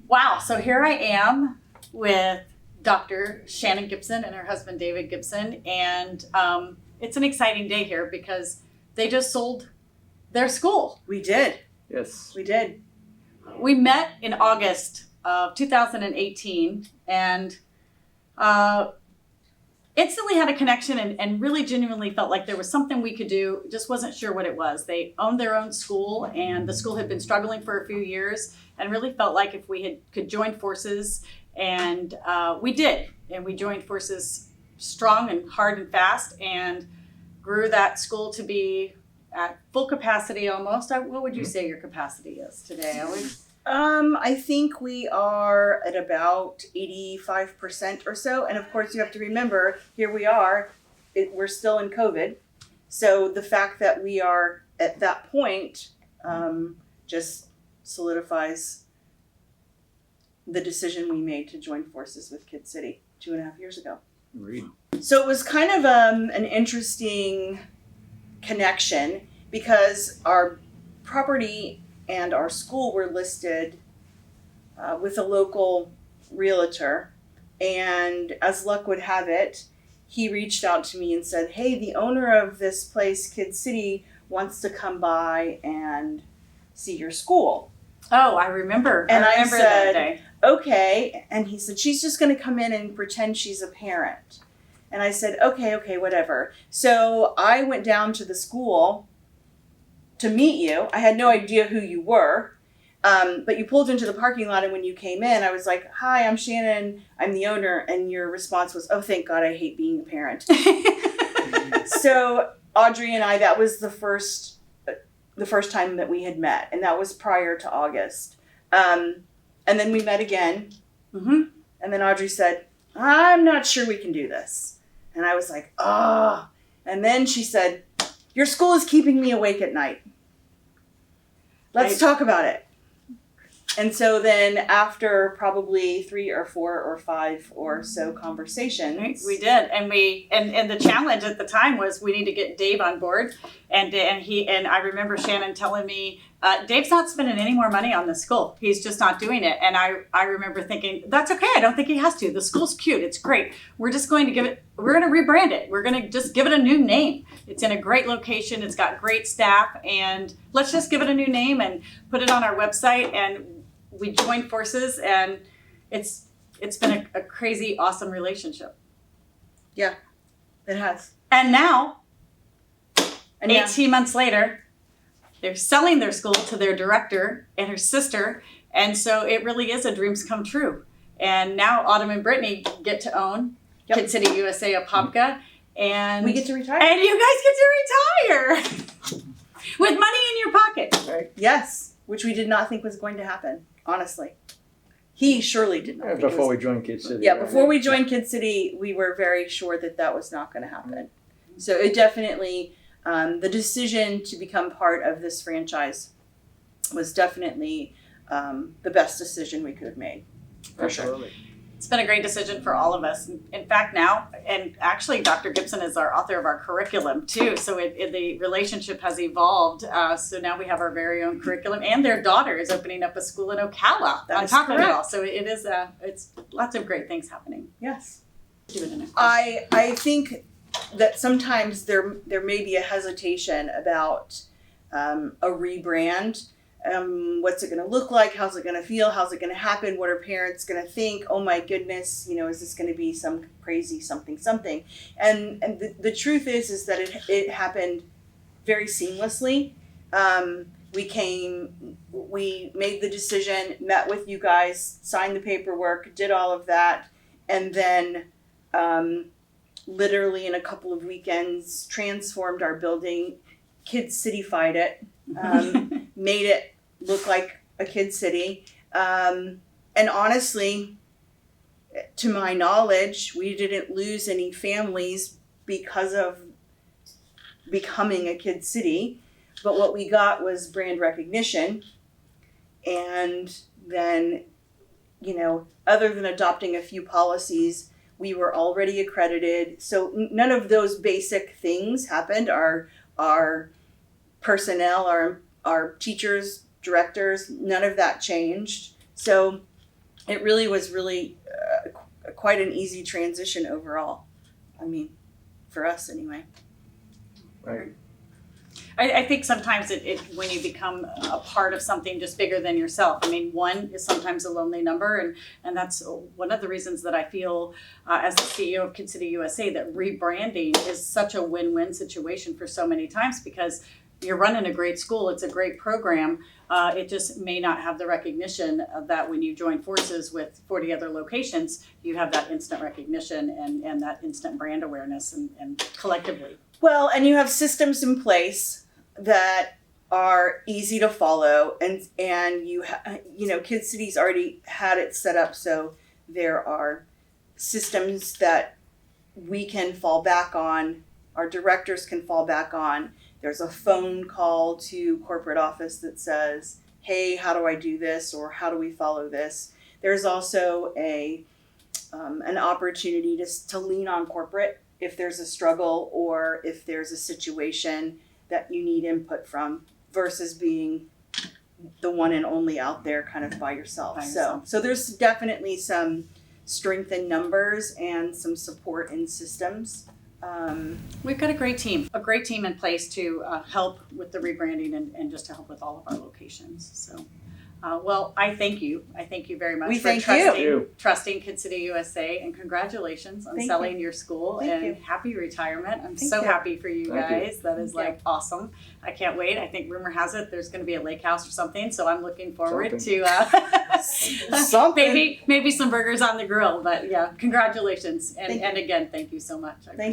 Wow, so here I am with Dr. Shannon Gibson and her husband David Gibson, and it's an exciting day here because they just sold their school. We did. Yes. We did. We met in August of 2018 and instantly had a connection and really genuinely felt like there was something we could do, just wasn't sure what it was. They owned their own school and the school had been struggling for a few years and really felt like if we could join forces, and we did. And we joined forces strong and hard and fast and grew that school to be at full capacity almost. What would you say your capacity is today, Ellie? I think we are at about 85% or so. And of course, you have to remember, here we are, we're still in COVID. So the fact that we are at that point just solidifies the decision we made to join forces with Kid City 2.5 years ago. Read. So it was kind of an interesting connection because our property and our school were listed with a local realtor. And as luck would have it, he reached out to me and said, hey, the owner of this place, Kid City, wants to come by and see your school. Oh, I remember. And I remember that day. Okay. And he said, she's just going to come in and pretend she's a parent. And I said, okay, whatever. So I went down to the school to meet you. I had no idea who you were, but you pulled into the parking lot, and when you came in, I was like, hi, I'm Shannon, I'm the owner, and your response was, oh, thank God, I hate being a parent. So Audrey and I, that was the first time that we had met, and that was prior to August. And then we met again, and then Audrey said, I'm not sure we can do this. And I was like, oh. And then she said, your school is keeping me awake at night. Let's talk about it. And so then after probably 3 or 4 or 5 or so conversations. We did. And the challenge at the time was we need to get Dave on board. And I remember Shannon telling me, Dave's not spending any more money on the school. He's just not doing it. And I remember thinking, that's okay. I don't think he has to. The school's cute. It's great. We're going to rebrand it. We're going to just give it a new name. It's in a great location. It's got great staff. And let's just give it a new name and put it on our website. And we joined forces, and it's been a crazy, awesome relationship. Yeah, it has. And now, 18 months later, they're selling their school to their director and her sister. And so it really is a dreams come true. And now Autumn and Brittany get to own Kid City USA Apopka. And we get to retire. And you guys get to retire with money in your pocket. Right. Yes, which we did not think was going to happen, honestly. He surely did not. Before we joined Kid City. Yeah, before we joined Kid City, we were very sure that was not going to happen. So it definitely, the decision to become part of this franchise was definitely the best decision we could have made. For Absolutely. Sure. It's been a great decision for all of us. In fact, now, and actually Dr. Gibson is our author of our curriculum too. So the relationship has evolved. So now we have our very own curriculum, and their daughter is opening up a school in Ocala on top of it all. So it's lots of great things happening. Yes. I think that sometimes there may be a hesitation about a rebrand. What's it going to look like? How's it going to feel? How's it going to happen? What are parents going to think? Oh my goodness, is this going to be some crazy something? And the truth is that it happened very seamlessly. We made the decision, met with you guys, signed the paperwork, did all of that, and then literally in a couple of weekends transformed our building, Kid Cityfied it, made it look like a Kid City. And honestly, to my knowledge, we didn't lose any families because of becoming a Kid City. But what we got was brand recognition. And then, other than adopting a few policies, we were already accredited. So none of those basic things happened. Our personnel, our teachers, directors, none of that changed. So it really was quite an easy transition overall. I mean, for us anyway. Right. I think sometimes it when you become a part of something just bigger than yourself. I mean, one is sometimes a lonely number, and that's one of the reasons that I feel as the CEO of Kid City USA that rebranding is such a win-win situation for so many times, because you're running a great school, it's a great program. It just may not have the recognition of that when you join forces with 40 other locations, you have that instant recognition and that instant brand awareness and collectively. Well, and you have systems in place that are easy to follow, and Kid City's already had it set up so there are systems that we can fall back on, our directors can fall back on. There's a phone call to corporate office that says, hey, how do I do this, or how do we follow this? There's also an opportunity to lean on corporate if there's a struggle or if there's a situation that you need input from, versus being the one and only out there kind of by yourself. So there's definitely some strength in numbers and some support in systems. We've got a great team in place to help with the rebranding and just to help with all of our locations. So, well, I thank you. I thank you very much We for thank trusting Kid City USA, and congratulations on Thank selling your school, Thank and you. happy retirement. I'm Thank so you. happy for you Thank guys. That is Thank like awesome. I can't wait. I think rumor has it there's going to be a lake house or something, so I'm looking forward to Something. maybe some burgers on the grill. But yeah, congratulations, Thank you. and again, thank you so much. I Thank